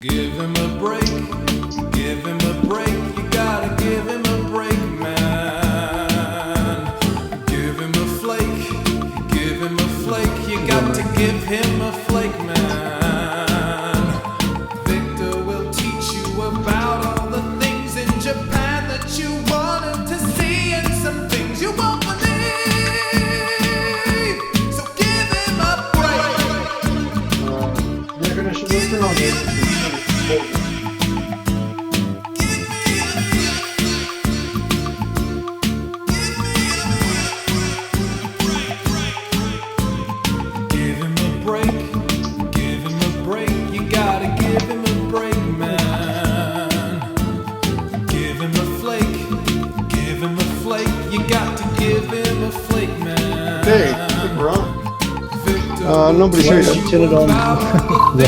Give him a break, give him a break, you gotta give him a break, man. Give him a flake, you got to give him a flake, man. Victor will teach you about all the things in Japan that you wanted to see and some things you won't believe. So give him a break. Definition of technology. Hey, we're on. Nobody's here yet. Turn it on. The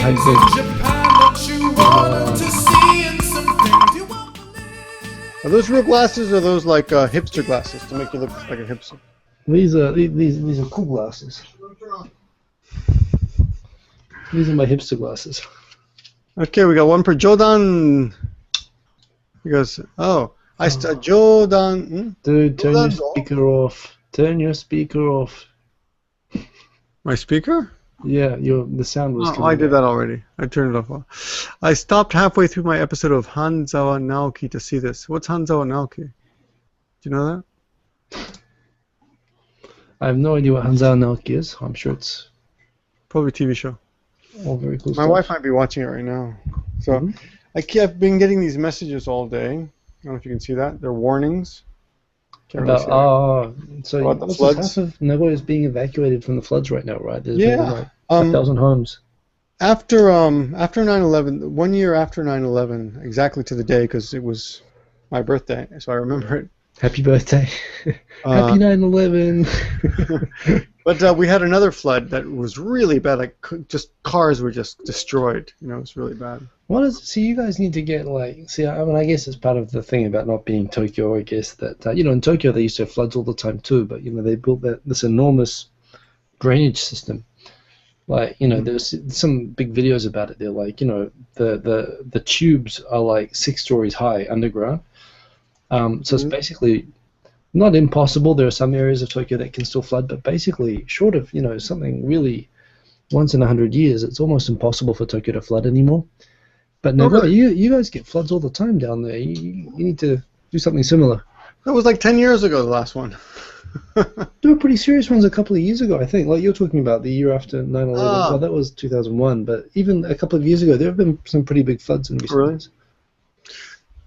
Are those real glasses or are those like hipster glasses to make you look like a hipster? These are cool glasses. These are my hipster glasses. Okay, we got one per Jodan. He goes, Jodan. Dude, turn your speaker off. Turn your speaker off. My speaker? Yeah, the sound was. Oh, I did that already. I turned it off. I stopped halfway through my episode of Hanzawa Naoki to see this. What's Hanzawa Naoki? Do you know that? I have no idea what Hanzawa Naoki is. I'm sure it's probably a TV show. All very cool. My wife might be watching it right now. So I've been getting these messages all day. I don't know if you can see that. They're warnings. So the floods. Half of Nagoya is being evacuated from the floods right now, right? There's yeah. like 1,000 homes. After 9/11, 1 year after 9/11, exactly to the day, because it was my birthday, so I remember it. Happy birthday. Happy 9/11. But we had another flood that was really bad. Like just cars were just destroyed. You know, it was really bad. You guys need to get I guess it's part of the thing about not being Tokyo. I guess that in Tokyo they used to have floods all the time too, but they built this enormous drainage system. There's some big videos about it. They're like, the tubes are like 6 stories high underground. So it's basically not impossible. There are some areas of Tokyo that can still flood, but basically, short of something really once in 100 years, it's almost impossible for Tokyo to flood anymore. But Nagoya, you guys get floods all the time down there. You need to do something similar. That was like 10 years ago, the last one. There were pretty serious ones a couple of years ago, I think. Like you're talking about the year after 9/11. Well, that was 2001. But even a couple of years ago, there have been some pretty big floods in recent years.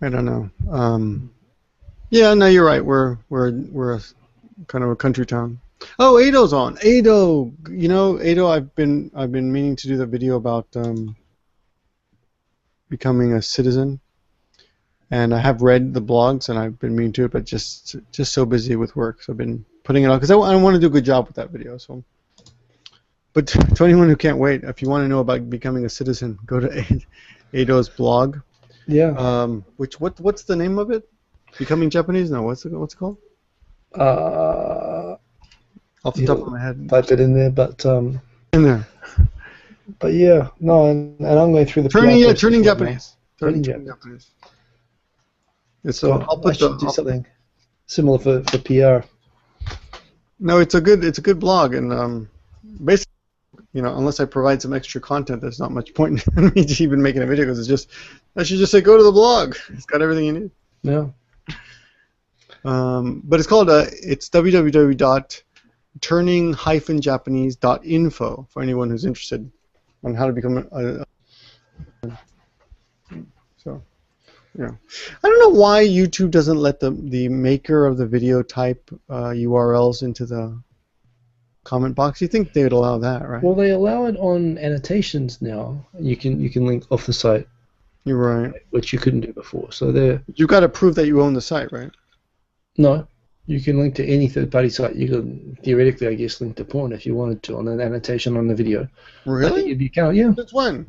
I don't know. Yeah, no, you're right. We're a kind of a country town. Oh, Edo's on. Edo, Edo. I've been meaning to do the video about becoming a citizen, and I have read the blogs, and I've been meaning to, but just so busy with work, so I've been putting it off because I want to do a good job with that video. So, but to anyone who can't wait, if you want to know about becoming a citizen, go to Edo's blog. Yeah. What's the name of it? Becoming Japanese? No, what's it called? Off the top of my head. Type it in there, but in there. But yeah, no, and I'm going through the turning Japanese. Turning Japanese. So I should do something similar for PR. No, it's a good blog, and basically, unless I provide some extra content, there's not much point in me even making a video because I should just say go to the blog. It's got everything you need. Yeah. But it's called it's www.turning-japanese.info for anyone who's interested on how to become so yeah. I don't know why YouTube doesn't let the maker of the video type URLs into the comment box. You think they would allow that, right? Well, they allow it on annotations now. You can link off the site. You're right. Which you couldn't do before. So you got to prove that you own the site, right? No, you can link to any third-party site. You could theoretically, I guess, link to porn if you wanted to on an annotation on the video. Really? If you count, yeah. Since when?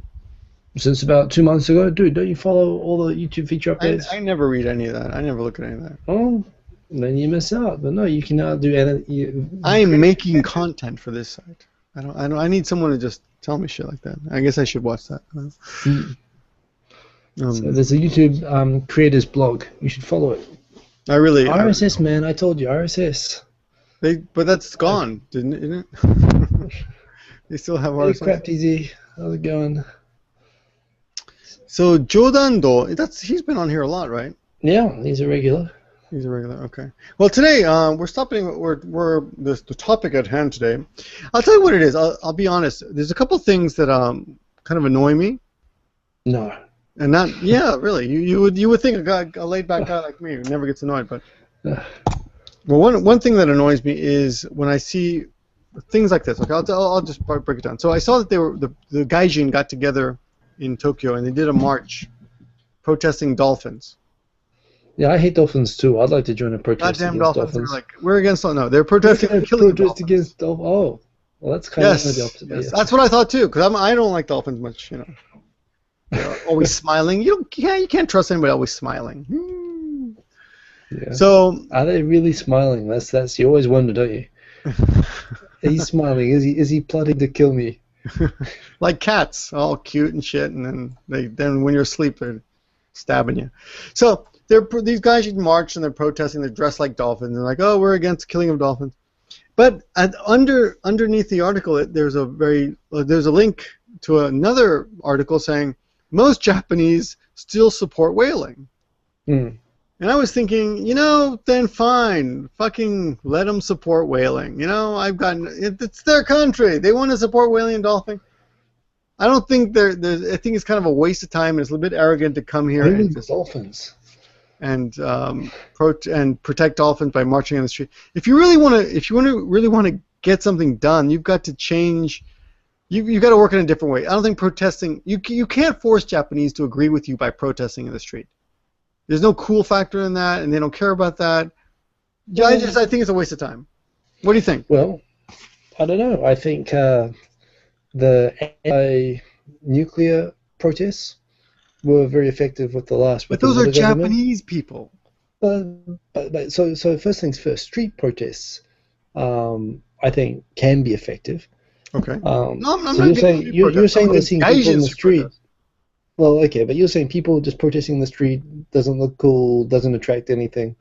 Since about 2 months ago. Dude, don't you follow all the YouTube feature updates? I never read any of that. I never look at any of that. Oh, then you miss out. But no, you can now do. I'm making content for this site. I need someone to just tell me shit like that. I guess I should watch that. So there's a YouTube creators blog. You should follow it. I really. RSS, man. I told you, RSS. But that's gone, isn't it? They still have Hey, RSS. crap, TZ. How's it going? So Jodando, he's been on here a lot, right? Yeah, he's a regular. He's a regular. Okay. Well, today we're stopping. We're the topic at hand today. I'll tell you what it is. I'll be honest. There's a couple things that kind of annoy me. No. And not, yeah, really. You would think a laid back guy like me who never gets annoyed, but well, one thing that annoys me is when I see things like this. Okay, I'll just break it down. So I saw that the Gaijin got together in Tokyo and they did a march protesting dolphins. Yeah, I hate dolphins too. I'd like to join a protest Goddamn against dolphins! dolphins. They're like, we're against. No, they're protesting killing protest dolphins. against dolphins. Oh, well, that's kind of the opposite. Yes, Yes. that's what I thought too. Because I don't like dolphins much. They're always smiling. You can't trust anybody always smiling. Yeah. So are they really smiling? That's you always wonder, don't you? He's smiling. Is he plotting to kill me? like cats, all cute and shit, and then when you're asleep, they're stabbing you. So these guys should march and they're protesting. They're dressed like dolphins. They're like, oh, we're against the killing of dolphins. But underneath the article, there's a link to another article saying most Japanese still support whaling. Mm. And I was thinking, then fine, fucking let them support whaling. It's their country. They want to support whaling and dolphin. I don't think I think it's kind of a waste of time, and it's a little bit arrogant to come here and just dolphins and protect dolphins by marching on the street. If you really want to get something done, you've got to change. You've got to work in a different way. I don't think protesting. You can't force Japanese to agree with you by protesting in the street. There's no cool factor in that, and they don't care about that. Yeah, I think it's a waste of time. What do you think? Well, I don't know. I think the anti-nuclear protests were very effective with the last. But those are Japanese people. But so first things first. Street protests, I think, can be effective. Okay. No, I'm so not you're saying they're seeing people in the street. Protest. Well, okay, but you're saying people just protesting in the street doesn't look cool, doesn't attract anything.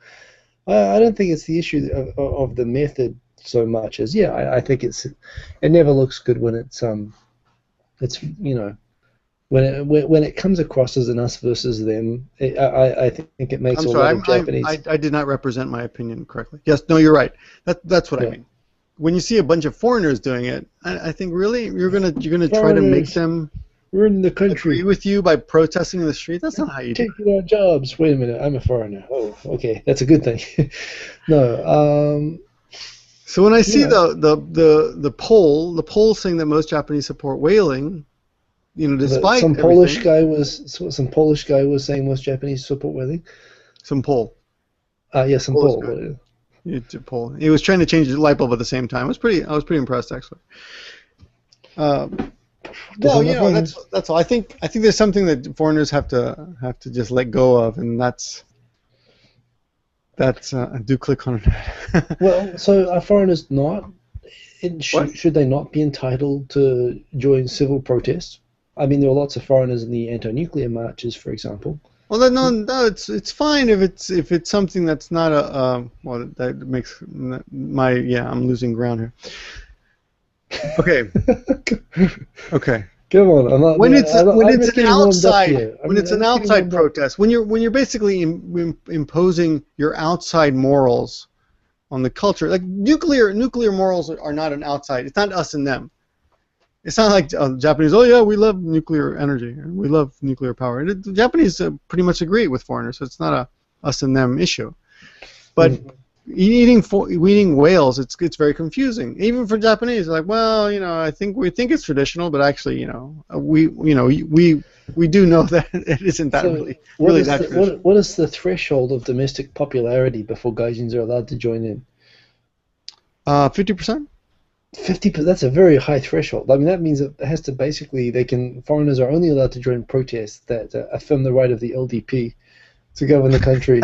I don't think it's the issue of the method so much as I think it never looks good when when it comes across as an us versus them. I think it makes a lot of Japanese. I did not represent my opinion correctly. Yes, no, you're right. That's what I mean. When you see a bunch of foreigners doing it, I think really you're gonna try to make them. We're in the country. Agree with you by protesting in the street. That's not how you do it. Taking our jobs. Wait a minute, I'm a foreigner. Oh, okay, that's a good thing. No. So when I see the poll saying that most Japanese support whaling, despite some Polish guy was saying most Japanese support whaling. Some poll. Yeah, some Polish poll. YouTube poll. He was trying to change the light bulb at the same time. I was pretty impressed actually. Well, that's all. I think there's something that foreigners have to just let go of, and that's do click on it. Well, so are foreigners not? Should they not be entitled to join civil protests? I mean, there are lots of foreigners in the anti-nuclear marches, for example. Well, no, it's fine if it's something that's not well, that makes I'm losing ground here. Okay. Okay. Come on, I'm not. When it's an outside protest, when you're basically imposing your outside morals on the culture, like nuclear morals are not an outside. It's not us and them. It's not like Japanese. Oh yeah, we love nuclear energy and we love nuclear power. The Japanese pretty much agree with foreigners, so it's not a us and them issue. But eating whales, it's very confusing, even for Japanese. Like, well, I think we think it's traditional, but actually, we do know that it isn't that really that traditional. What is the threshold of domestic popularity before Gaijins are allowed to join in? 50%. 50%. That's a very high threshold. I mean, that means it has to basically foreigners are only allowed to join protests that affirm the right of the LDP to govern the country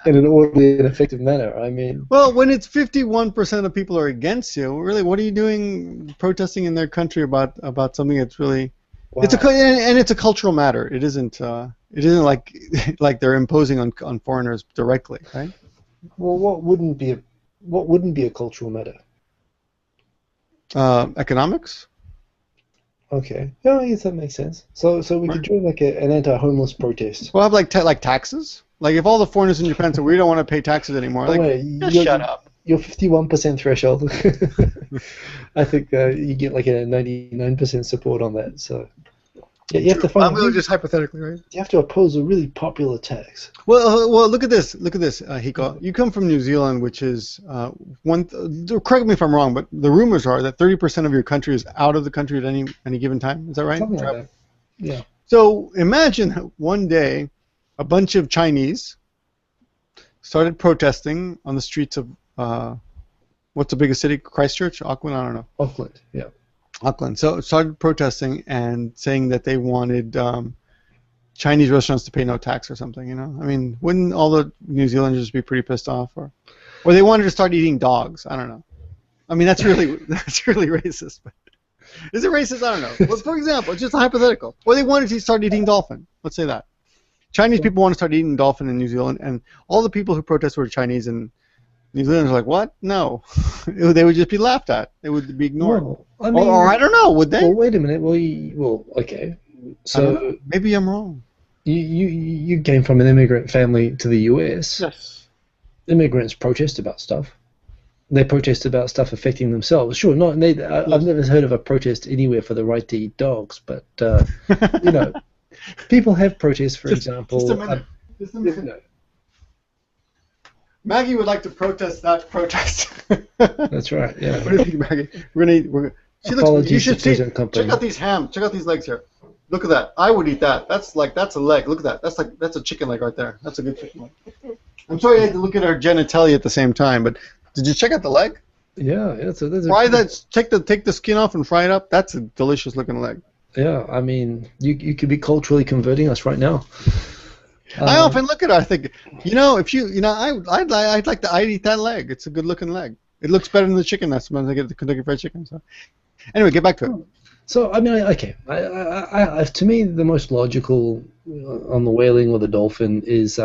in an orderly and effective manner. I mean, well, when it's 51% of people are against you, really, what are you doing protesting in their country about something that's really? Wow. It's a cultural matter. It isn't. It isn't like like they're imposing on foreigners directly, right? Well, what wouldn't be a cultural matter? Economics. Okay. Yeah, I guess that makes sense. So we could join like an anti-homeless protest. We'll have like taxes. Like if all the foreigners in Japan said we don't want to pay taxes anymore, like just shut up. Your 51% threshold. I think you get like a 99% support on that. So yeah, you have to find. I'm really just hypothetically, right? You have to oppose a really popular tax. Well, look at this, Hiko. You come from New Zealand, which is correct me if I'm wrong, but the rumors are that 30% of your country is out of the country at any given time. Is that right? Something like that. Yeah. So imagine one day, a bunch of Chinese started protesting on the streets of what's the biggest city? Christchurch, Auckland? I don't know. Auckland, yeah. Auckland. So started protesting and saying that they wanted Chinese restaurants to pay no tax or something. You know, I mean, wouldn't all the New Zealanders be pretty pissed off? Or they wanted to start eating dogs. I don't know. I mean, that's really racist. But is it racist? I don't know. Well, for example, it's just a hypothetical. Or they wanted to start eating dolphin. Let's say that. Chinese people want to start eating dolphin in New Zealand, and all the people who protest were Chinese, and New Zealanders are like, what? No. They would just be laughed at. They would be ignored. Well, I mean, or I don't know, would they? Well, wait a minute. Well, okay. So maybe I'm wrong. You came from an immigrant family to the U.S. Yes. Immigrants protest about stuff. They protest about stuff affecting themselves. Sure, not. I've never heard of a protest anywhere for the right to eat dogs, but you know, people have protests. For example, Just a minute. Maggie would like to protest that protest. That's right. Yeah. What do you think, Maggie? She looks. You should see. Check company. out these hams. Check out these legs here. Look at that. I would eat that. That's a leg. Look at that. That's a chicken leg right there. That's a good chicken leg. I'm sorry I had to look at her genitalia at the same time, but did you check out the leg? Yeah. That's fry that. Take the skin off and fry it up. That's a delicious looking leg. Yeah. I mean, you could be culturally converting us right now. I often look at it. I think, if I'd eat that leg. It's a good looking leg. It looks better than the chicken. That's sometimes I get the Kentucky Fried Chicken. So, anyway, get back to it. So I mean, okay. To me, the most logical on the whaling or the dolphin is,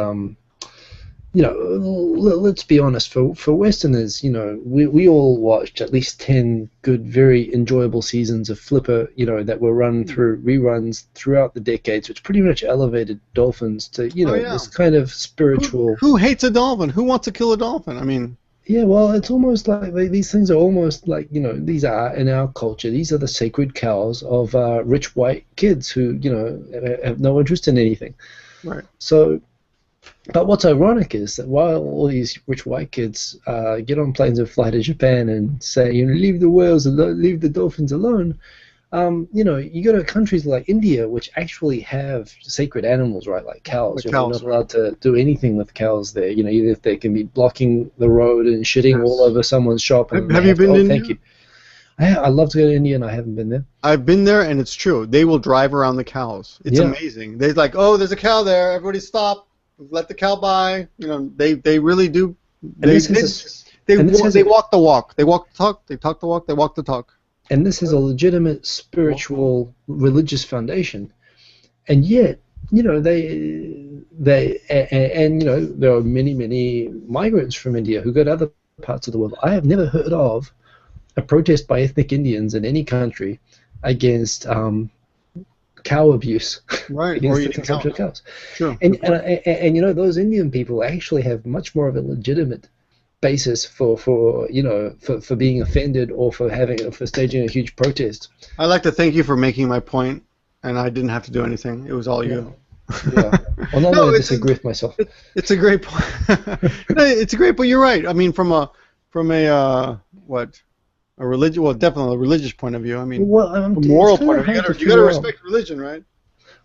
let's be honest. For Westerners, we all watched at least 10 good, very enjoyable seasons of Flipper, that were run through reruns throughout the decades, which pretty much elevated dolphins to, this kind of spiritual. Who hates a dolphin? Who wants to kill a dolphin? I mean. Yeah, well, it's almost like these things are almost like, these are in our culture. These are the sacred cows of rich white kids who, have no interest in anything. Right. So, but what's ironic is that while all these rich white kids get on planes and fly to Japan and say, leave the whales alone, leave the dolphins alone, you go to countries like India, which actually have sacred animals, right, like cows. You're not allowed to do anything with cows there. Either if they can be blocking the road and shitting all over someone's shop. And have you been to India? Thank you. I love to go to India, and I haven't been there. I've been there, and it's true. They will drive around the cows. It's amazing. They're like, oh, there's a cow there. Everybody stop. Let the cow by. They really do. They walk the walk. They walk the talk. They talk the walk. They walk the talk. And this is a legitimate spiritual, religious foundation, and yet, there are many migrants from India who go to other parts of the world. I have never heard of a protest by ethnic Indians in any country against cow abuse, right? Against the consumption of cows. Sure. And those Indian people actually have much more of a legitimate basis for being offended or for staging a huge protest. I'd like to thank you for making my point, and I didn't have to do anything. It was all you. Yeah. Well, not going to disagree with myself. It's a great point. It's a great point. You're right. I mean, from a religious, well, definitely a religious point of view. I mean, a moral point of view. You got to respect religion, right?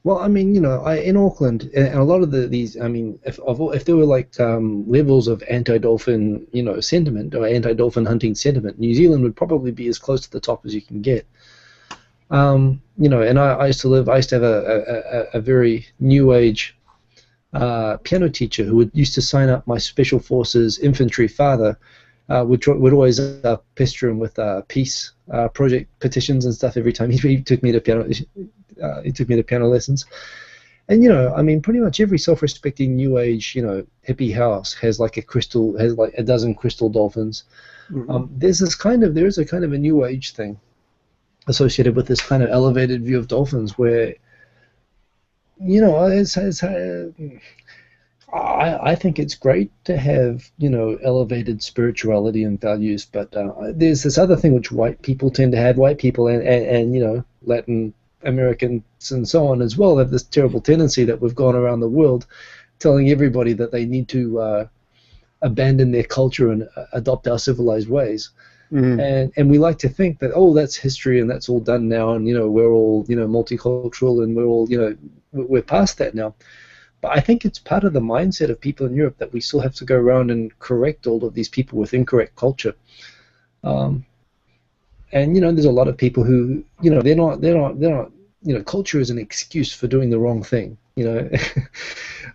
Well, I mean, in Auckland, and a lot of these, I mean, if there were like levels of anti-dolphin, sentiment or anti-dolphin hunting sentiment, New Zealand would probably be as close to the top as you can get. And I used to have a very new age piano teacher who used to sign up my special forces infantry father, would always pester him with peace project petitions and stuff every time he took me to piano. He took me to piano lessons, And I mean, pretty much every self-respecting New Age, hippie house has like a dozen crystal dolphins. Mhm. There is a kind of a New Age thing associated with this kind of elevated view of dolphins, where I think it's great to have elevated spirituality and values, but there's this other thing which white people tend to have. White people and Latin Americans and so on as well have this terrible tendency that we've gone around the world telling everybody that they need to abandon their culture and adopt our civilized ways. Mhm. And we like to think that, that's history and that's all done now, and we're all multicultural, and we're all we're past that now. But I think it's part of the mindset of people in Europe that we still have to go around and correct all of these people with incorrect culture. Um, and there's a lot of people who they're not culture is an excuse for doing the wrong thing. Is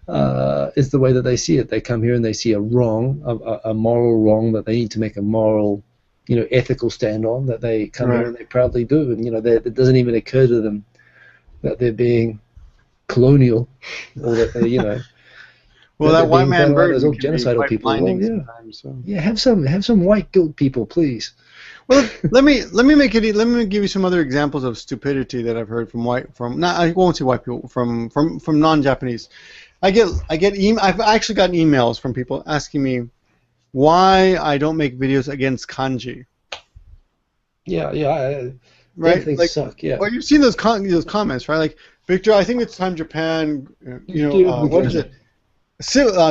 the way that they see it. They come here and they see a wrong, a moral wrong that they need to make a moral, ethical stand on, that they come here Right. and they proudly do, and it doesn't even occur to them that they're being colonial, or that they Well, that they're that white being man as burden all can be genocidal quite people. Well, blinding yeah, sometimes. So. yeah. Have some white guilt, people, please. Well, let me give you some other examples of stupidity that I've heard from I won't say white people, from non-Japanese. I've actually gotten emails from people asking me why I don't make videos against kanji. Yeah, yeah. Damn Right? things Like, suck. Yeah. well, you've seen those comments, right? Like, Victor, I think it's time Japan, what is it?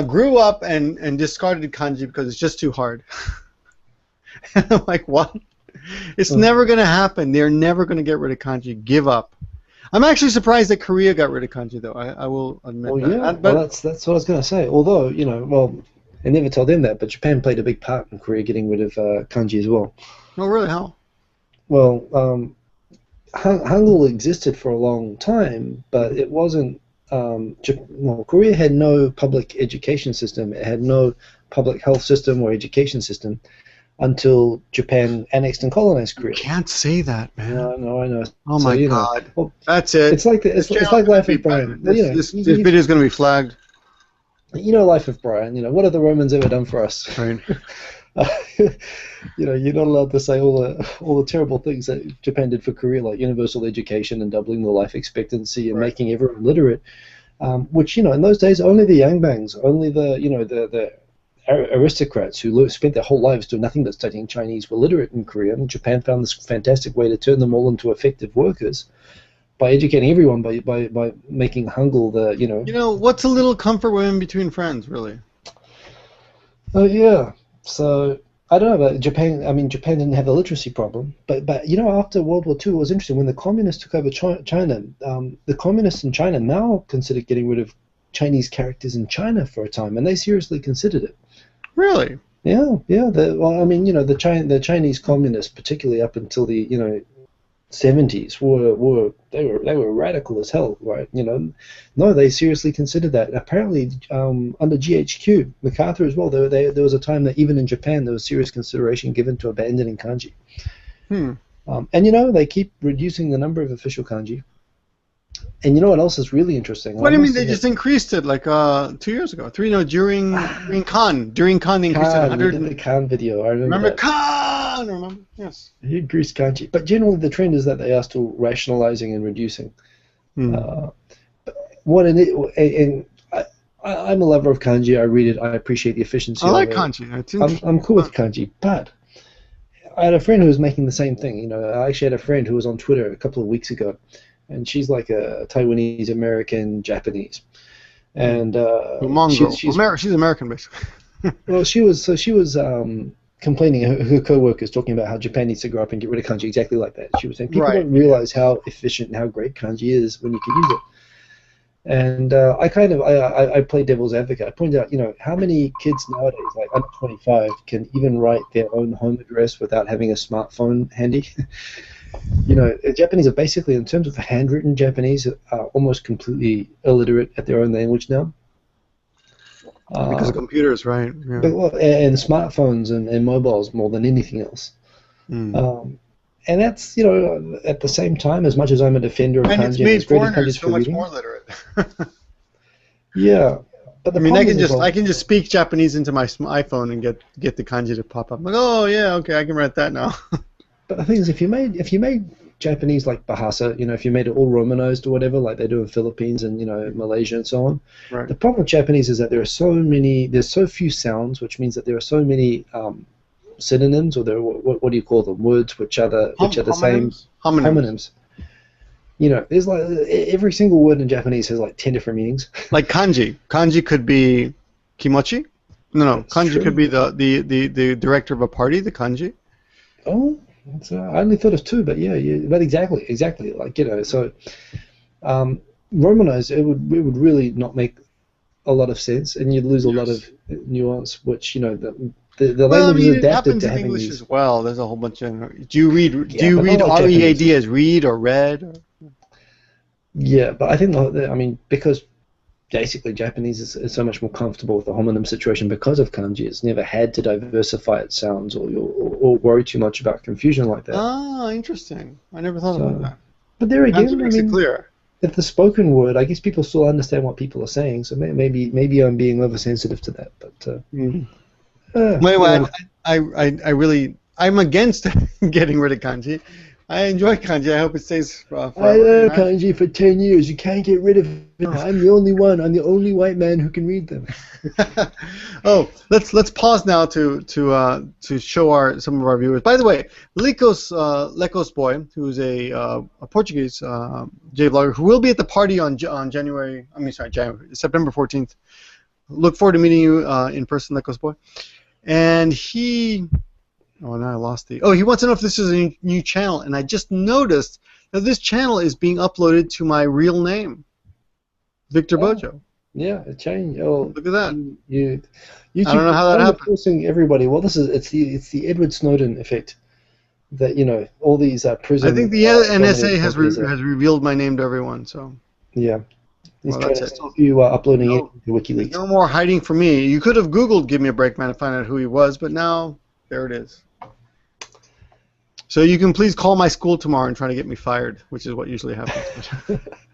Grew up and discarded kanji because it's just too hard. And I'm like, what? It's never going to happen. They're never going to get rid of kanji. Give up. I'm actually surprised that Korea got rid of kanji, though. I will admit Well, that. yeah. But Well, that's what I was going to say. Although, I never told them that, but Japan played a big part in Korea getting rid of kanji as well. no, really, how? Well, Hangul existed for a long time, but it wasn't. Korea had no public education system. It had no public health system or education system until Japan annexed and colonized Korea. Can't say that, man. No, I know. Oh So, my God. well, That's it. it's like it's like Life of Brian. Well, This video is going to be flagged. Life of Brian. What have the Romans ever done for us? Right. You're not allowed to say all the terrible things that Japan did for Korea, like universal education and doubling the life expectancy and making everyone literate. Which in those days only the yangbangs, only the aristocrats who spent their whole lives doing nothing but studying Chinese were literate in Korea. And Japan found this fantastic way to turn them all into effective workers by educating everyone by making Hangul the What's a little comfort with in between friends, really? Oh yeah. So I don't know about Japan. I mean, Japan didn't have a literacy problem, but after World War II, it was interesting when the communists took over China. The communists in China now considered getting rid of Chinese characters in China for a time, and they seriously considered it. Really? Yeah. The Chinese communists, particularly up until the 70s, were radical as hell, right? No, they seriously considered that. Apparently, under GHQ, MacArthur as well, there was a time that even in Japan there was serious consideration given to abandoning kanji. And they keep reducing the number of official kanji. And you know what else is really interesting? What do you mean they just increased it like 2 years ago? During Khan they increased it 100. We did the Khan video. I remember that. Khan? Remember? Yes. He increased kanji, but generally the trend is that they are still rationalizing and reducing. I'm a lover of kanji. I read it. I appreciate the efficiency. I like of it. kanji. I'm cool with kanji, but I had a friend who was making the same thing. I actually had a friend who was on Twitter a couple of weeks ago, and she's like a Taiwanese American Japanese, and Mongrel. She's American, basically. well, she was complaining. Her co-workers talking about how Japan needs to grow up and get rid of kanji exactly like that. She was saying people don't realize how efficient and how great kanji is when you can use it. And I play devil's advocate. I pointed out, how many kids nowadays, like under 25, can even write their own home address without having a smartphone handy. Japanese are basically, in terms of handwritten Japanese, are almost completely illiterate at their own language now. Because of computers, right? Yeah. And smartphones and mobiles more than anything else. And that's, you know, at the same time, as much as I'm a defender of And kanji, it's and made it's great at foreigners kanjis so for much reading. more literate. Yeah, but the I mean, I problem can is, just I can just speak Japanese into my iPhone and get the kanji to pop up. I'm like, oh yeah, okay, I can write that now. but the thing is, if you made Japanese like Bahasa, you know, if you made it all Romanized or whatever, like they do in Philippines and, you know, Malaysia and so on, Right. the problem with Japanese is that there's so few sounds, which means that there are so many synonyms, or there, what do you call them, words which are the same homonyms. You know, there's like every single word in Japanese has like 10 different meanings. Like kanji. Kanji could be kimochi. No. That's Kanji true. could be the director of a party, the kanji. Oh, I only thought of two, but yeah, but exactly. Like, you know, so Romanized, it would really not make a lot of sense, and you'd lose a lot of nuance, which, you know, the Well, I language mean, is it adapted happens to in having English these. as well. There's a whole bunch of. Do you read but not like READ Japanese. as read or read? Yeah, but I think I mean, because basically Japanese is so much more comfortable with the homonym situation because of kanji. It's never had to diversify its sounds or worry too much about confusion like that. Ah, interesting. I never thought about that. But there Kanji again, I makes it mean, clear. if the spoken word, I guess people still understand what people are saying. So maybe I'm being oversensitive to that. But Anyway, yeah. I'm against getting rid of kanji. I enjoy kanji. I hope it stays I forever. learned kanji for 10 years. You can't get rid of it. I'm the only one. I'm the only white man who can read them. Oh, let's pause now to show some of our viewers. By the way, Lecos boy, who's a Portuguese J vlogger, who will be at the party on January. September 14th. Look forward to meeting you in person, Lecos boy. And he. Oh, now I lost the. Oh, he wants to know if this is a new channel, and I just noticed that this channel is being uploaded to my real name, Victor Bojo. Yeah, it changed. Oh, Look at that. YouTube, I don't know how that happened. Forcing everybody. Well, it's the Edward Snowden effect. That, you know, all these prison. I think the NSA has revealed my name to everyone. So. Yeah. He's Well, trying that's to it. stop you uploading it to WikiLeaks. No more hiding from me. You could have Googled "Give Me a Break, Man" to find out who he was, but now there it is. So you can please call my school tomorrow and try to get me fired, which is what usually happens.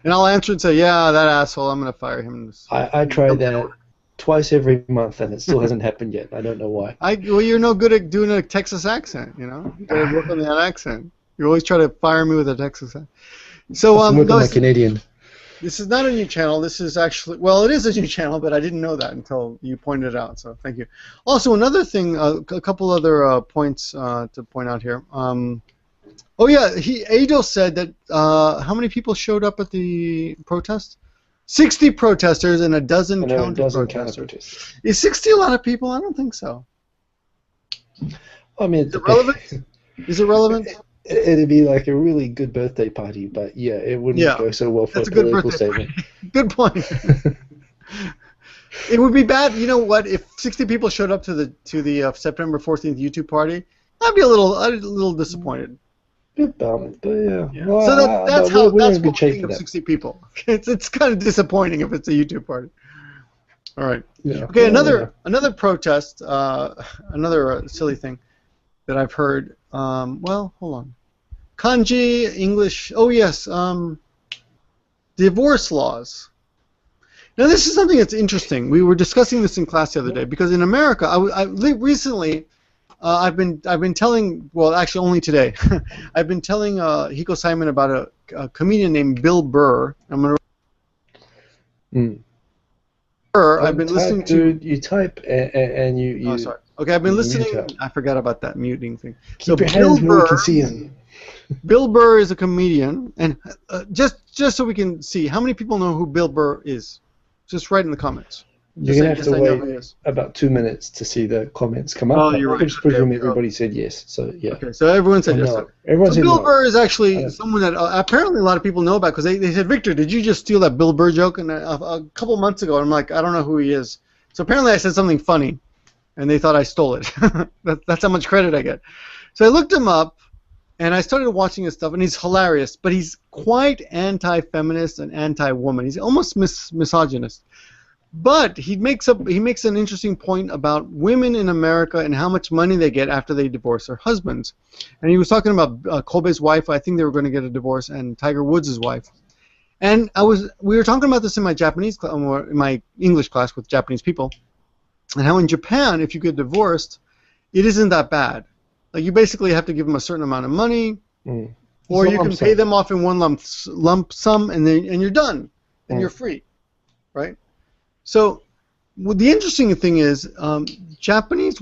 And I'll answer and say, yeah, that asshole, I'm going to fire him. I try that twice every month, and it still hasn't happened yet. I don't know why. Well, you're no good at doing a Texas accent, you know? You got to work on that accent. You always try to fire me with a Texas accent. So, work on my Canadian. This is not a new channel. This is actually, well, it is a new channel, but I didn't know that until you pointed it out, so thank you. Also, another thing, a couple other points to point out here. Oh, yeah, Ado said that how many people showed up at the protest? 60 protesters and a dozen counter-protesters. Is 60 a lot of people? I don't think so. I mean, is it relevant? Is it relevant? It'd be like a really good birthday party, but yeah, it wouldn't go so well for a political statement. Good point. It would be bad. You know what? If 60 people showed up to the September 14th YouTube party, I'd be a little disappointed. Bit bummed, but yeah. Well, so that's we're in good shape for for that. 60 people. It's kind of disappointing if it's a YouTube party. All right. Yeah. Okay. Another protest. Another silly thing that I've heard. Well, hold on. Kanji, English. Oh, yes. Divorce laws. Now, this is something that's interesting. We were discussing this in class the other day because in America, recently, I've been telling. Well, actually, only today. I've been telling Hiko Simon about a comedian named Bill Burr. I'm gonna. I've been listening to. You type and you. Oh, sorry. Okay, I've been listening. I forgot about that muting thing. Keep your hands where we can see him. Bill Burr is a comedian, and just so we can see, how many people know who Bill Burr is? Just write in the comments. You're going to have to wait about 2 minutes to see the comments come up. Oh, you're right. I just presume everybody said yes, so yeah. Okay, so everyone said yes. No. Everyone said Bill no. Burr is actually someone that apparently a lot of people know about because they said, Victor, did you just steal that Bill Burr joke? And a couple months ago, I'm like, I don't know who he is. So apparently I said something funny, and they thought I stole it. That's how much credit I get. So I looked him up, and I started watching his stuff, and he's hilarious, but he's quite anti-feminist and anti-woman. He's almost misogynist. But he makes an interesting point about women in America and how much money they get after they divorce their husbands. And he was talking about Kobe's wife. I think they were going to get a divorce, and Tiger Woods' wife. And we were talking about this in my Japanese or in my English class with Japanese people, and how in Japan, if you get divorced, it isn't that bad. Like you basically have to give them a certain amount of money, or you can pay them off in one lump sum, and you're done, and you're free, right? So, the interesting thing is, Japanese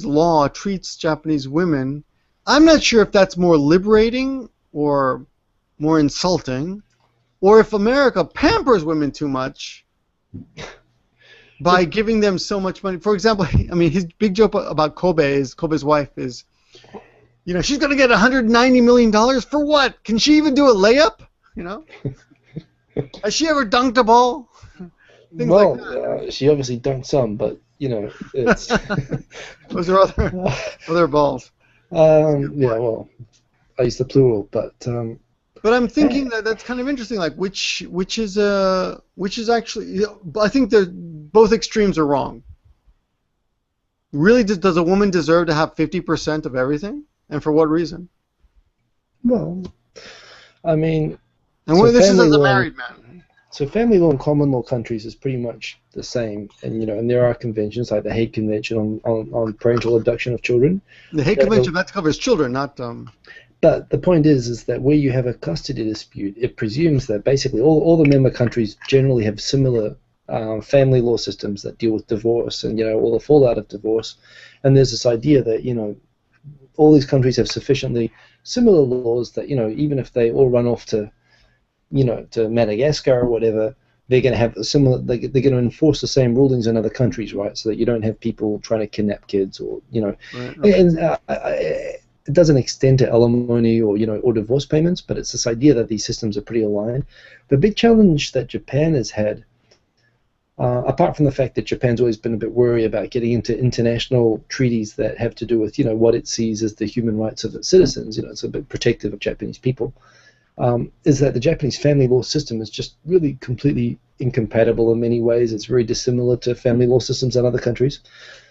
law treats Japanese women. I'm not sure if that's more liberating or more insulting, or if America pampers women too much by giving them so much money. For example, I mean, his big joke about Kobe's wife is, you know, she's going to get $190 million for what? Can she even do a layup? You know, has she ever dunked a ball? Things well, like that. she obviously dunked some, but you know, it's those are other balls. Yeah, well, I use the plural, but I'm thinking that's kind of interesting. Like, which is actually, I think both extremes are wrong. Really, does a woman deserve to have 50% of everything, and for what reason? well, I mean, And so this is family as a law- married man. So family law in common law countries is pretty much the same, and you know, and there are conventions like the Hague Convention on parental abduction of children. The Hague Convention that covers children, not. But the point is that where you have a custody dispute, it presumes that basically all the member countries generally have similar family law systems that deal with divorce and, you know, all the fallout of divorce. And there's this idea that, you know, all these countries have sufficiently similar laws that, you know, even if they all run off to, you know, to Madagascar or whatever, they're going to have a similar. They're going to enforce the same rulings in other countries, right? So that you don't have people trying to kidnap kids or, you know, Right. and it doesn't extend to alimony or, you know, or divorce payments, but it's this idea that these systems are pretty aligned. The big challenge that Japan has had, apart from the fact that Japan's always been a bit wary about getting into international treaties that have to do with, you know, what it sees as the human rights of its citizens, you know, it's a bit protective of Japanese people, is that the Japanese family law system is just really completely incompatible in many ways. It's very dissimilar to family law systems in other countries.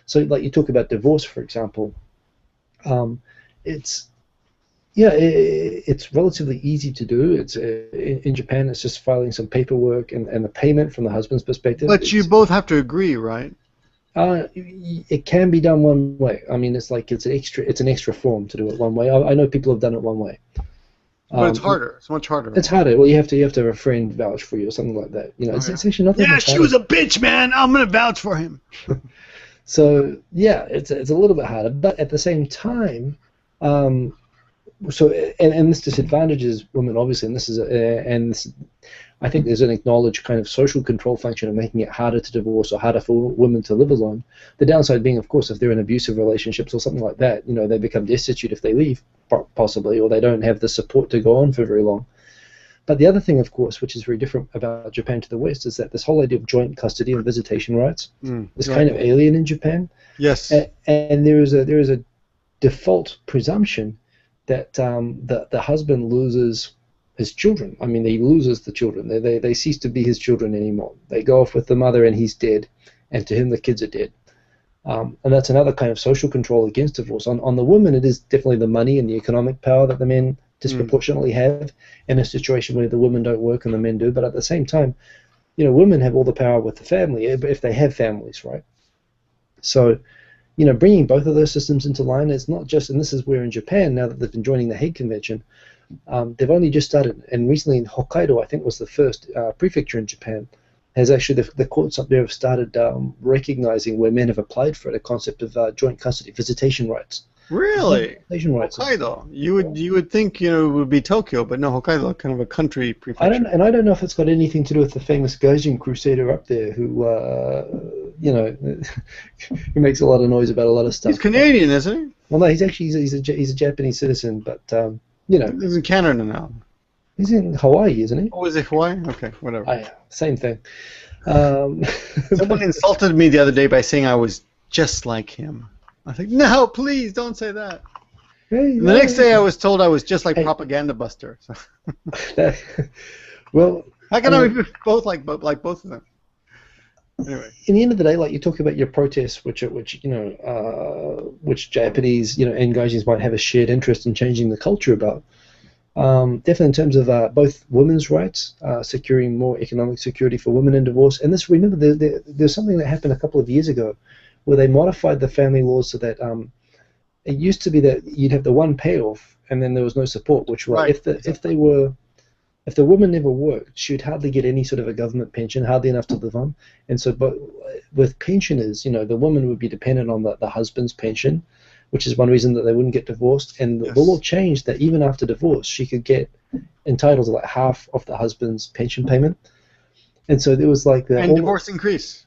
So, like you talk about divorce, for example, it's relatively easy to do. It's in Japan, it's just filing some paperwork and the payment from the husband's perspective. But you both have to agree, right? It can be done one way. I mean, it's an extra form to do it one way. I know people have done it one way. But it's harder. It's much harder. It's harder. Well, you have to have a friend vouch for you or something like that. You know, it's actually not that Yeah, much she harder. was a bitch, man. I'm gonna vouch for him. So yeah, it's a little bit harder, but at the same time, so and this disadvantages women obviously, and this is I think there's an acknowledged kind of social control function of making it harder to divorce or harder for women to live alone. The downside being, of course, if they're in abusive relationships or something like that, you know, they become destitute if they leave, possibly, or they don't have the support to go on for very long. But the other thing, of course, which is very different about Japan to the West, is that this whole idea of joint custody and visitation rights is kind of alien in Japan. Yes. And there is a default presumption that the husband loses his children. I mean, he loses the children. They cease to be his children anymore. They go off with the mother and he's dead, and to him the kids are dead. And that's another kind of social control against divorce. On the woman, it is definitely the money and the economic power that the men disproportionately have in a situation where the women don't work and the men do. But at the same time, you know, women have all the power with the family if they have families, right? So, you know, bringing both of those systems into line is not just, and this is where in Japan, now that they've been joining the Hague Convention, they've only just started, and recently in Hokkaido, I think was the first prefecture in Japan, has actually, the courts up there have started recognizing where men have applied for it, a concept of joint custody, visitation rights. Really? Visitation rights. Hokkaido. You would think, you know, it would be Tokyo, but no, Hokkaido, kind of a country prefecture. I don't know if it's got anything to do with the famous Gaijin crusader up there who, you know, who makes a lot of noise about a lot of stuff. He's Canadian, isn't he? Well, no, he's a Japanese citizen, but you know, He's in Canada now. he's in Hawaii, isn't he? Oh, is it Hawaii? Okay, whatever. Same thing. Someone insulted me the other day by saying I was just like him. I think, no, please don't say that. Hey, The next day I was told I was just like Propaganda Buster. So. well, How can I be both like both of them? Anyway. In the end of the day, like you talk about your protests, which Japanese and Gaijins might have a shared interest in changing the culture about. Definitely in terms of both women's rights, securing more economic security for women in divorce, and this remember there's something that happened a couple of years ago, where they modified the family laws so that it used to be that you'd have the one payoff and then there was no support, which was if the woman never worked, she would hardly get any sort of a government pension, hardly enough to live on. And so, but with pensioners, the woman would be dependent on the husband's pension, which is one reason that they wouldn't get divorced. And the law changed that even after divorce, she could get entitled to like half of the husband's pension payment. And so there was like the... And divorce increased.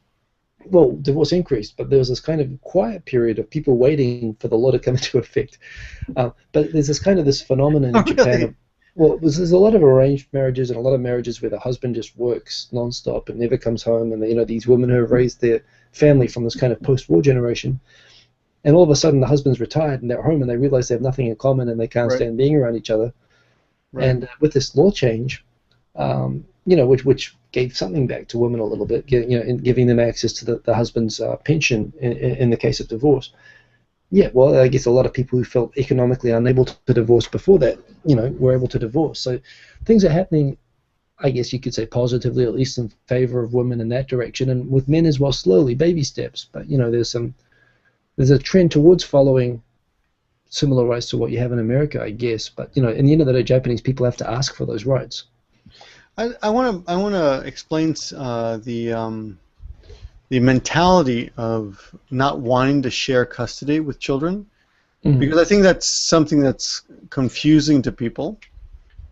Well, divorce increased, but there was this kind of quiet period of people waiting for the law to come into effect. But there's this phenomenon in Japan of... Well, there's a lot of arranged marriages and a lot of marriages where the husband just works nonstop and never comes home, and these women who have raised their family from this kind of post-war generation, and all of a sudden the husband's retired and they're home and they realize they have nothing in common and they can't stand being around each other. Right. And with this law change, which gave something back to women a little bit, giving them access to the husband's pension in the case of divorce. Yeah, well, I guess a lot of people who felt economically unable to divorce before that, were able to divorce. So things are happening, I guess you could say positively, at least in favor of women in that direction, and with men as well, slowly, baby steps. But, there's a trend towards following similar rights to what you have in America, I guess. But, in the end of the day, Japanese people have to ask for those rights. I want to explain the mentality of not wanting to share custody with children, because I think that's something that's confusing to people,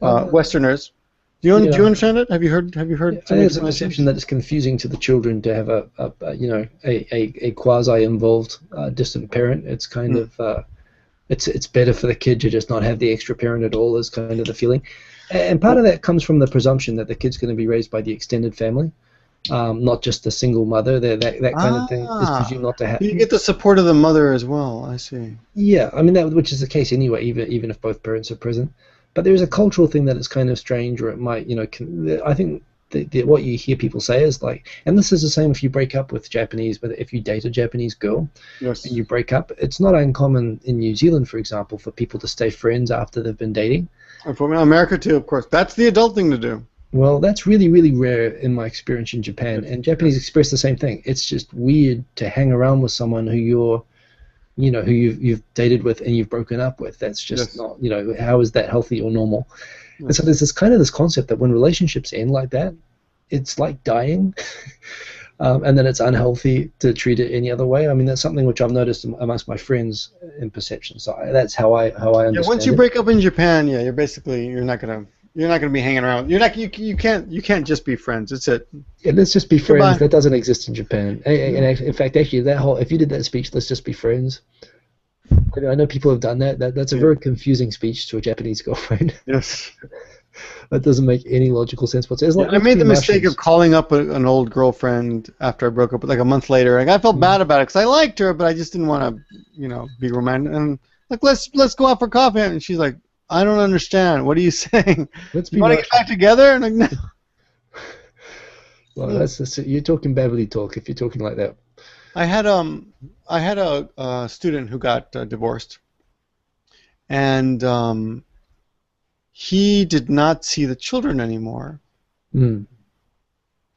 Westerners. Do you understand it? Have you heard? I think there's a perception that it's confusing to the children to have a quasi-involved distant parent. It's kind of it's better for the kid to just not have the extra parent at all. Is kind of the feeling, and part of that comes from the presumption that the kid's going to be raised by the extended family. Not just a single mother. That kind of thing is presumed not to happen. You get the support of the mother as well. I see. Yeah, I mean which is the case anyway, even if both parents are present. But there is a cultural thing that is kind of strange, or it might, I think what you hear people say is like, and this is the same if you break up with Japanese, but if you date a Japanese girl and you break up, it's not uncommon in New Zealand, for example, for people to stay friends after they've been dating. And for America too, of course. That's the adult thing to do. Well, that's really, really rare in my experience in Japan, and Japanese express the same thing. It's just weird to hang around with someone who you've dated with and you've broken up with. That's just not, how is that healthy or normal? And so there's this concept that when relationships end like that, it's like dying, and then it's unhealthy to treat it any other way. I mean, that's something which I've noticed amongst my friends in perception. So that's how I understand. Yeah, once you break up in Japan, you're not gonna be hanging around. You can't just be friends. That's it. Yeah, let's just be friends. Goodbye. That doesn't exist in Japan. And in fact, actually, if you did that speech, let's just be friends. I know people have done that. That's a very confusing speech to a Japanese girlfriend. Yes. That doesn't make any logical sense whatsoever. I made the mistake of calling up an old girlfriend after I broke up, like a month later. Like, I felt bad about it because I liked her, but I just didn't want to, be romantic. And like, let's go out for coffee. And she's like, I don't understand. What are you saying? You want to get back together? And like, no. Well, you're talking Beverly talk if you're talking like that. I had a student who got divorced, and he did not see the children anymore. And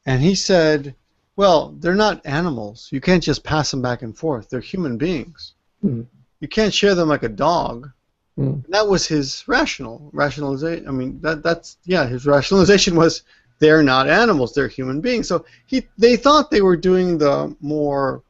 he said, "Well, they're not animals. You can't just pass them back and forth. They're human beings. You can't share them like a dog." That was his rationalization. I mean, his rationalization was they're not animals, they're human beings. So they thought they were doing the more,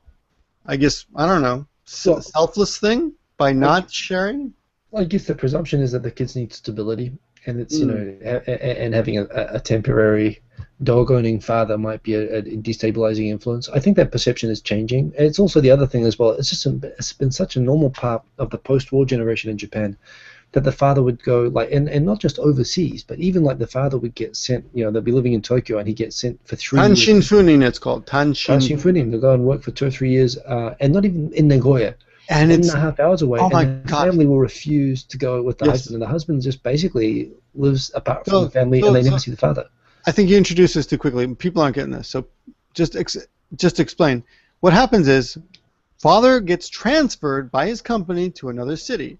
I guess, I don't know, selfless thing by not sharing. Well, I guess the presumption is that the kids need stability, and it's and having a temporary dog-owning father might be a destabilizing influence. I think that perception is changing. And it's also the other thing as well. It's been such a normal part of the post-war generation in Japan that the father would go and not just overseas, but even like the father would get sent. They'll be living in Tokyo and he gets sent for 3 years. Tanshin Funin, it's called Tanshin Funin. They'll go and work for 2 or 3 years, and not even in Nagoya. And 1.5 hours away, and the family will refuse to go with the husband, and the husband just basically lives apart from the family, and they never see the father. I think you introduced this too quickly. People aren't getting this. So just just to explain, what happens is father gets transferred by his company to another city.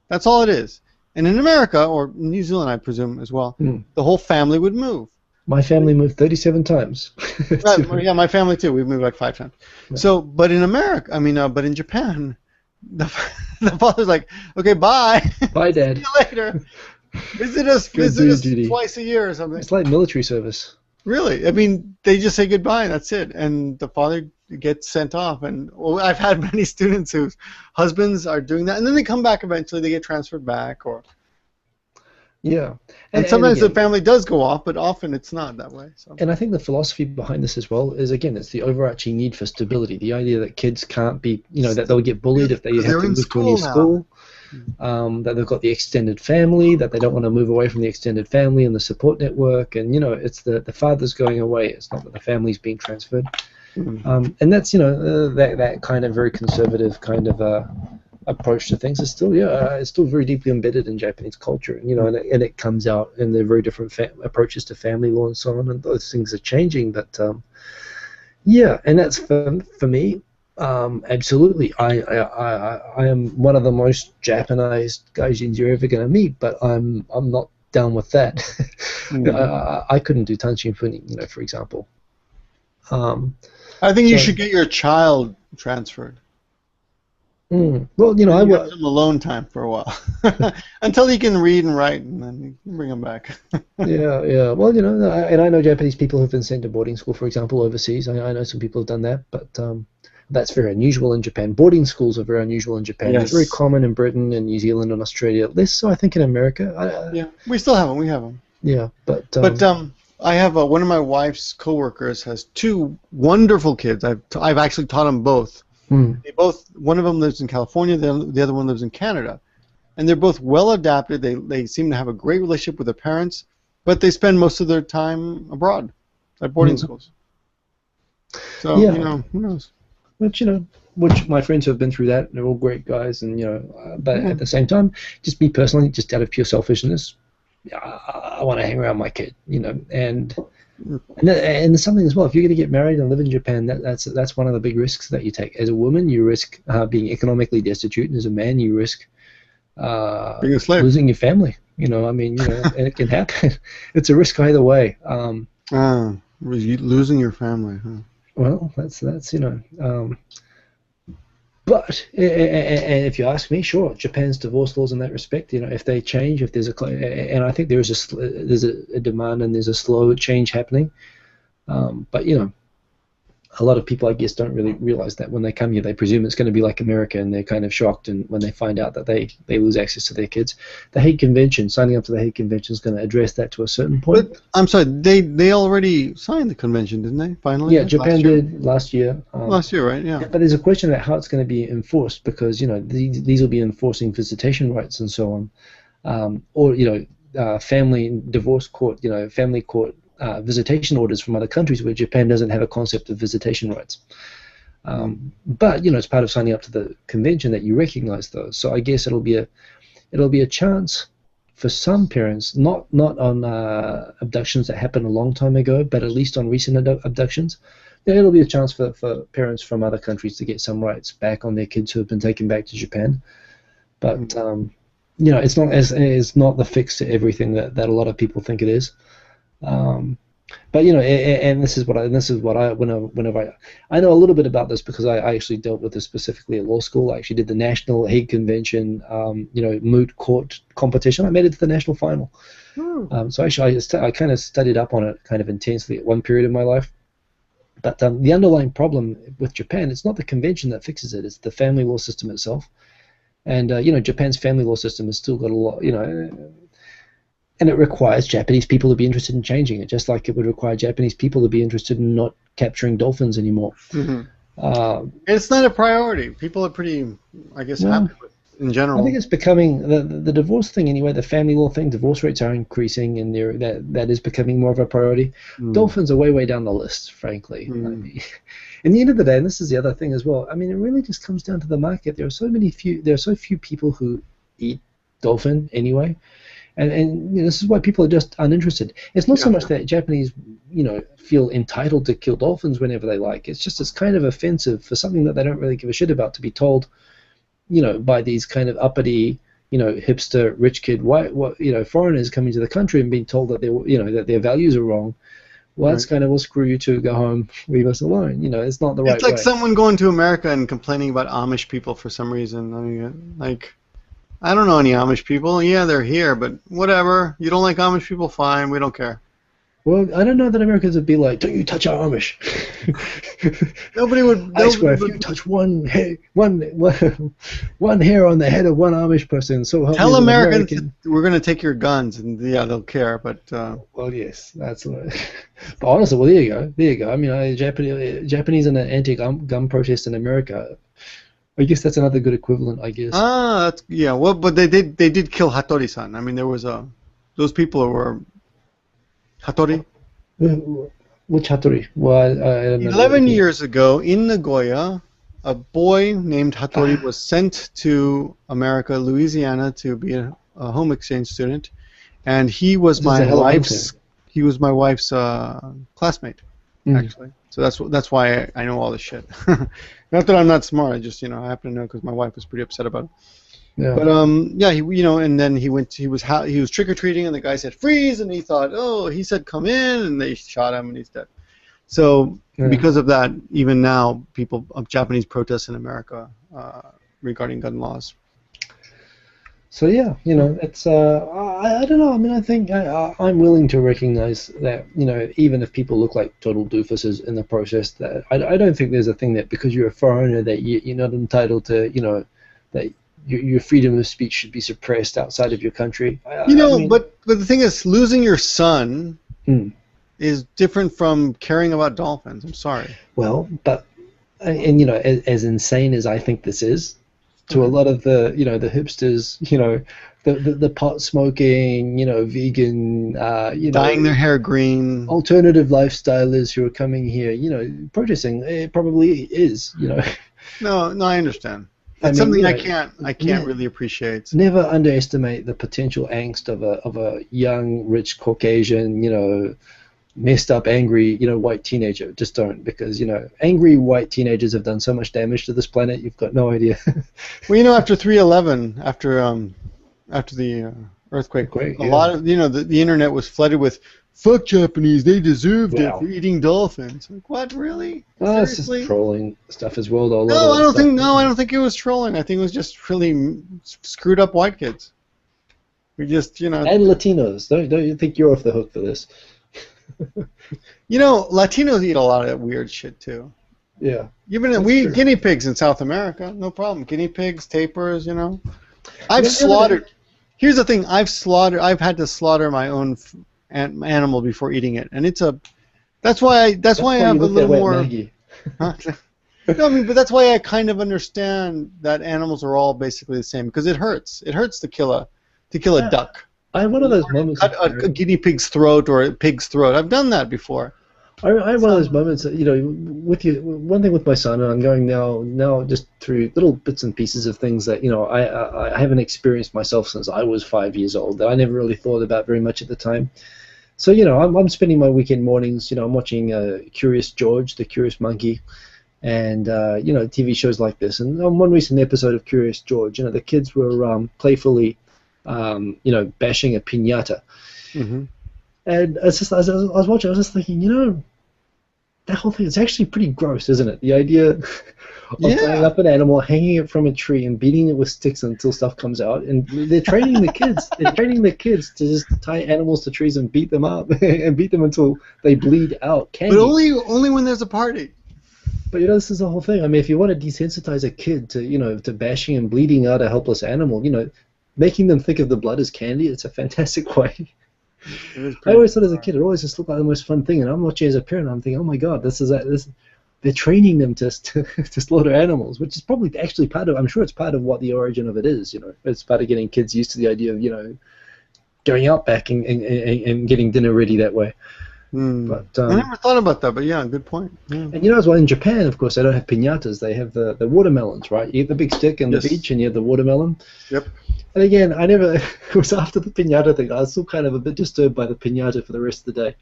That's all it is. And in America, or New Zealand, I presume as well, the whole family would move. My family moved 37 times. Right, yeah, my family too. We've moved like 5 times. Right. So, but in America, but in Japan, the father's like, okay, bye. Bye, Dad. See you later. Visit us twice a year or something. It's like military service. Really? I mean, they just say goodbye and that's it. And the father gets sent off. And I've had many students whose husbands are doing that, and then they come back eventually. They get transferred back, or yeah. And sometimes again, the family does go off, but often it's not that way. So. And I think the philosophy behind this as well is, again, it's the overarching need for stability. The idea that kids can't be, that they'll get bullied if they have to move to a new school. That they've got the extended family, that they don't want to move away from the extended family and the support network, and it's the father's going away. It's not that the family's being transferred, and that's that kind of very conservative kind of approach to things is still it's still very deeply embedded in Japanese culture, and and it comes out in the very different approaches to family law and so on, and those things are changing, but and that's for me. Absolutely, I am one of the most Japanized gaijins you're ever going to meet, but I'm not down with that. I couldn't do tanshin funi, for example. I think you should get your child transferred. Well, I work some alone time for a while until he can read and write, and then you can bring him back. yeah. Well, and I know Japanese people who've been sent to boarding school, for example, overseas. I know some people have done that, but. That's very unusual in Japan. Boarding schools are very unusual in Japan. Yes. It's very common in Britain and New Zealand and Australia. Less so, I think, in America. Yeah, we still have them. We have them. Yeah, but I have one of my wife's coworkers has 2 wonderful kids. I've actually taught them both. They both. One of them lives in California. The other one lives in Canada, and they're both well adapted. They seem to have a great relationship with their parents, but they spend most of their time abroad at boarding schools. So who knows. Which my friends who have been through that, they're all great guys, and but at the same time, just me personally, just out of pure selfishness, I want to hang around my kid, and there's something as well. If you're going to get married and live in Japan, that's one of the big risks that you take. As a woman, you risk being economically destitute, and as a man, you risk being a slave, losing your family. And it can happen. It's a risk either way. Losing your family, huh? Well, that's but if you ask me, sure, Japan's divorce laws in that respect, if they change, if there's and I think there's a demand and there's a slow change happening, but a lot of people, I guess, don't really realize that when they come here. They presume it's going to be like America, and they're kind of shocked. And when they find out that they lose access to their kids, the Hague Convention, signing up to the Hague Convention, is going to address that to a certain point. But I'm sorry, they already signed the convention, didn't they? Finally. Yeah, Japan did last year. Last year, right? Yeah. But there's a question about how it's going to be enforced, because these will be enforcing visitation rights and so on, or family divorce court, family court. Visitation orders from other countries where Japan doesn't have a concept of visitation rights. But it's part of signing up to the convention that you recognize those. So I guess it'll be a chance for some parents, not on abductions that happened a long time ago, but at least on recent abductions. It'll be a chance for parents from other countries to get some rights back on their kids who have been taken back to Japan. But it's not the fix to everything that a lot of people think it is. But and this is what I whenever I know a little bit about this, because I actually dealt with this specifically at law school. I actually did the National Hague Convention moot court competition. I made it to the national final. So actually I kind of studied up on it kind of intensely at one period of my life. But the underlying problem with Japan, it's not the convention that fixes it, it's the family law system itself. And Japan's family law system has still got a lot, and it requires Japanese people to be interested in changing it, just like it would require Japanese people to be interested in not capturing dolphins anymore. It's not a priority. People are pretty, I guess, happy with it in general. I think it's becoming the divorce thing anyway. The family law thing, divorce rates are increasing, and that is becoming more of a priority. Dolphins are way down the list, frankly. I mean, in the end of the day, and this is the other thing as well. I mean, it really just comes down to the market. There are so few people who eat dolphin anyway. And this is why people are just uninterested. It's not so Yeah. much that Japanese, feel entitled to kill dolphins whenever they like. It's just it's kind of offensive for something that they don't really give a shit about to be told, by these kind of uppity, hipster rich kid white, foreigners coming to the country and being told that that their values are wrong. Well, that's kind of, well, screw you too, go home, leave us alone. It's not the right It's like way. someone going to America and complaining about Amish people for some reason. I mean, like, I don't know any Amish people. Yeah, they're here, but whatever. You don't like Amish people? Fine, we don't care. Well, I don't know that Americans would be like, don't you touch our Amish. Nobody would. I swear, if you touch one hair on the head of one Amish person, so help Tell me as an Americans American. we're going to take your guns, and yeah, they'll care. But Well, yes, that's right. But honestly, well, there you go. There you go. I mean, Japanese in an anti-gun protest in America. I guess that's another good equivalent, I guess. that's, yeah. Well, but they did kill Hattori-san. I mean, there was those people who were Hattori. Which Hattori? Well, I don't know. 11 years ago in Nagoya, a boy named Hattori was sent to America, Louisiana, to be a home exchange student, and he was my wife's classmate, actually. So that's why I know all this shit. Not that I'm not smart. I just I happen to know because my wife was pretty upset about it. Yeah. But and then he was trick or treating, and the guy said freeze, and he thought, oh, he said come in, and they shot him, and he's dead. So because of that, even now, Japanese protests in America regarding gun laws. So yeah, it's I don't know. I mean, I think I'm willing to recognize that even if people look like total doofuses in the process, that I don't think there's a thing that because you're a foreigner that you're not entitled to that your freedom of speech should be suppressed outside of your country. But the thing is, losing your son is different from caring about dolphins. I'm sorry. Well, but as insane as I think this is, to a lot of the the hipsters, the pot smoking, vegan, dyeing their hair green, alternative lifestylers who are coming here, protesting, it probably is, No, I understand. It's something I can't really appreciate. Never underestimate the potential angst of a young, rich Caucasian, messed up, angry, white teenager. Just don't, because angry white teenagers have done so much damage to this planet. You've got no idea. Well, after 3/11, after the earthquake, a lot of the internet was flooded with "fuck Japanese, they deserved it for eating dolphins." Like, what, really? Well, it's just trolling stuff as well, though. I don't think it was trolling. I think it was just really screwed up white kids. We just, and Latinos. Don't you think you're off the hook for this? Latinos eat a lot of that weird shit too. Yeah. Even we eat guinea pigs in South America, no problem. Guinea pigs, tapirs, I've slaughtered. Here's the thing: I've had to slaughter my own animal before eating it, and that's why I have a little more. Huh? No, I mean, but that's why I kind of understand that animals are all basically the same, because it hurts. It hurts to kill a duck. I had one of those moments. Cut a guinea pig's throat or a pig's throat. I've done that before. I had one of those moments that, with you, one thing with my son, and I'm going now just through little bits and pieces of things that, I haven't experienced myself since I was 5 years old, that I never really thought about very much at the time. So, I'm spending my weekend mornings, I'm watching Curious George, the Curious Monkey, and, TV shows like this. And on one recent episode of Curious George, the kids were playfully, bashing a piñata. Mm-hmm. And as I was watching, I was just thinking, that whole thing is actually pretty gross, isn't it? The idea of tying up an animal, hanging it from a tree, and beating it with sticks until stuff comes out. And they're training the kids. They're training the kids to just tie animals to trees and beat them up and beat them until they bleed out. But only when there's a party. But this is the whole thing. I mean, if you want to desensitize a kid to bashing and bleeding out a helpless animal, making them think of the blood as candy, it's a fantastic way. I always thought as a kid, it always just looked like the most fun thing, and I'm watching as a parent, I'm thinking, oh my god, they're training them to slaughter animals, which is probably actually I'm sure it's part of what the origin of it is, it's part of getting kids used to the idea of, going out back and getting dinner ready that way. But I never thought about that, but yeah, good point. Yeah. and as well, in Japan, of course, they don't have piñatas. They have the watermelons, right? You have the big stick on the beach, and you have the watermelon. Yep. And again, it was after the piñata thing. I was still kind of a bit disturbed by the piñata for the rest of the day.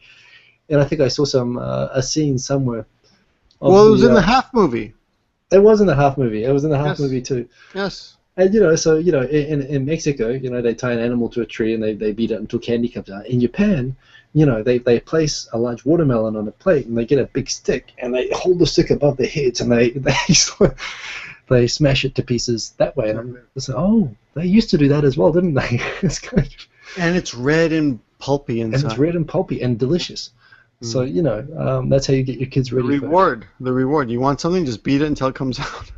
And I think I saw a scene somewhere. Well, it was in the half movie. It was in the half movie. It was in the half movie too. Yes. And in Mexico, they tie an animal to a tree and they beat it until candy comes out. In Japan, they place a large watermelon on a plate and they get a big stick and they hold the stick above their heads and they smash it to pieces that way. And I'm like, oh, they used to do that as well, didn't they? It's kind of, and it's red and pulpy inside. And it's red and pulpy and delicious. So that's how you get your kids ready. The reward. You want something, just beat it until it comes out.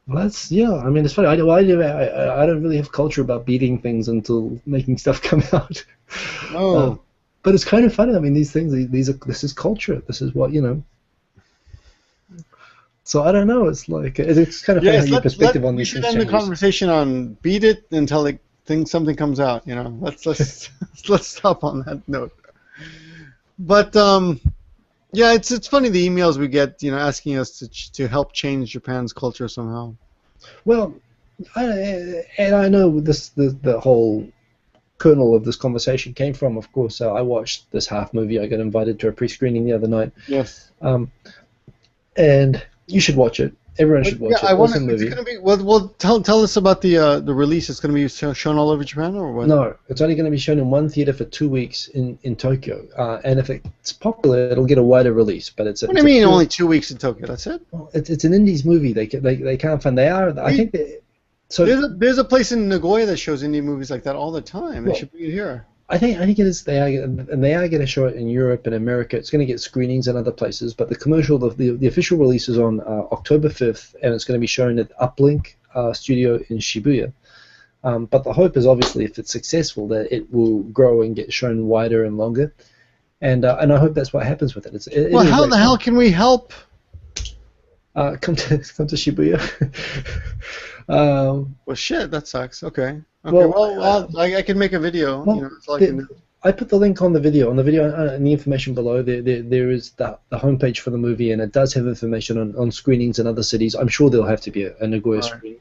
Well, I mean, it's funny. I don't really have culture about beating things until making stuff come out. Oh. But it's kind of funny. I mean, these things. This is culture. This is what So I don't know. It's like it's kind of funny your perspective on these things. We should end the conversation on beat it until something comes out. Let's stop on that note. But yeah, it's funny the emails we get, asking us to help change Japan's culture somehow. Well, I know the whole kernel of this conversation came from, of course. I watched this half movie. I got invited to a pre-screening the other night. Yes. And you should watch it. Everyone should watch it. I want awesome movie. It's going to be. Well, tell us about the release. It's going to be shown all over Japan, or what? No, it's only going to be shown in one theater for 2 weeks in Tokyo. And if it's popular, it'll get a wider release. But it's. What do you mean only 2 weeks in Tokyo? That's it? Well, it's an indies movie. They can't find. They are. I think. So there's a place in Nagoya that shows indie movies like that all the time. They should bring it here. I think it is. They are going to show it in Europe and America. It's going to get screenings in other places. But the official release is on October 5th, and it's going to be shown at Uplink Studio in Shibuya. But the hope is obviously, if it's successful, that it will grow and get shown wider and longer. And I hope that's what happens with it. How the hell can we help? Come to Shibuya. Well, shit, that sucks. Okay. Well, I can make a video. That's all I can do. I put the link on the video. On the video and the information below, there is the homepage for the movie, and it does have information on screenings in other cities. I'm sure there'll have to be a Nagoya screening.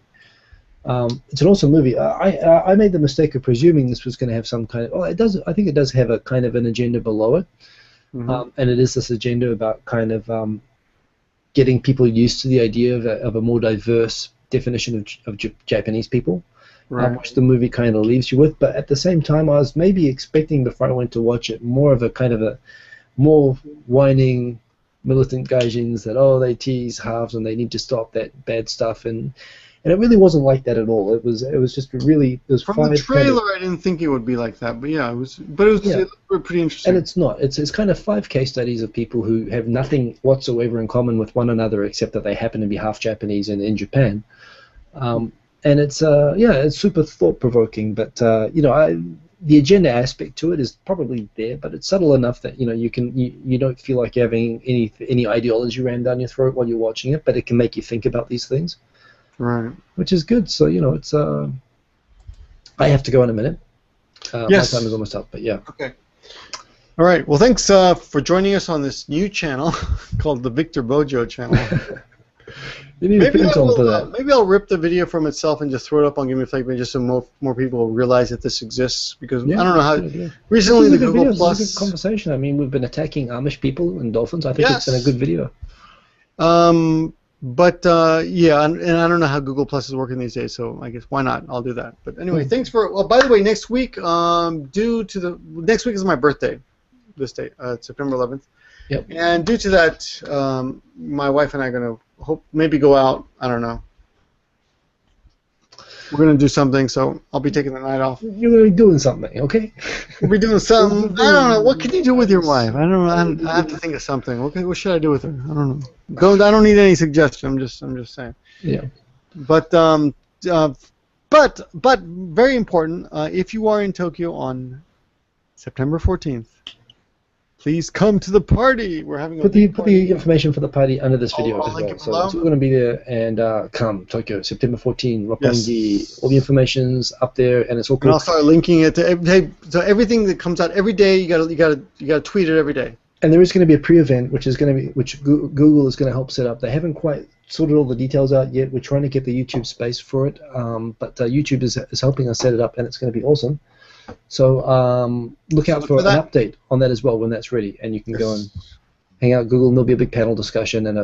It's an awesome movie. I made the mistake of presuming this was going to have some kind of. Well, it does. I think it does have a kind of an agenda below it, and it is this agenda about kind of getting people used to the idea of a more diverse definition of Japanese people. Right. Which the movie kind of leaves you with, but at the same time, I was maybe expecting before I went to watch it more of a kind of a more whining militant gaijins that they tease halves and they need to stop that bad stuff, and it really wasn't like that at all. It was just really from the trailer. I didn't think it would be like that, but yeah, it was pretty interesting. And it's not. It's kind of 5 case studies of people who have nothing whatsoever in common with one another except that they happen to be half Japanese and in Japan. And it's super thought-provoking, but the agenda aspect to it is probably there, but it's subtle enough that you don't feel like you're having any ideology rammed down your throat while you're watching it, but it can make you think about these things, right? Which is good. So it's I have to go in a minute. Yes. My time is almost up, but yeah. Okay. All right. Well, thanks for joining us on this new channel called the Victor Bojo channel. You need to put on for that. Maybe I'll rip the video from itself and just throw it up on Give Me a Flake, just so more people realize that this exists. Because I don't know how. Recently, the Google Plus. It's a good conversation. I mean, we've been attacking Amish people and dolphins. I think it's been a good video. But yeah, and I don't know how Google Plus is working these days, so I guess why not? I'll do that. But anyway, thanks for. Well, by the way, next week, next week is my birthday. This day, September 11th. Yep. And due to that, my wife and I are going to maybe go out. I don't know. We're going to do something, so I'll be taking the night off. You're going to be doing something, okay? We'll be doing something. I don't know. What can you do with your wife? I don't know. I have to think of something. What should I do with her? I don't know. I don't need any suggestion. I'm just saying. Yeah. But very important. If you are in Tokyo on September 14th. Please come to the party. We're having put the information for the party under this video as well. So it's all going to be there. And come Tokyo, September 14, Roppongi. Yes. All the information's up there, and it's all. And I'll start linking it to so everything that comes out every day. You gotta tweet it every day. And there is going to be a pre-event, which Google is going to help set up. They haven't quite sorted all the details out yet. We're trying to get the YouTube space for it, but YouTube is helping us set it up, and it's going to be awesome. So look out for an update on that as well when that's ready, and you can go and hang out at Google, and there'll be a big panel discussion and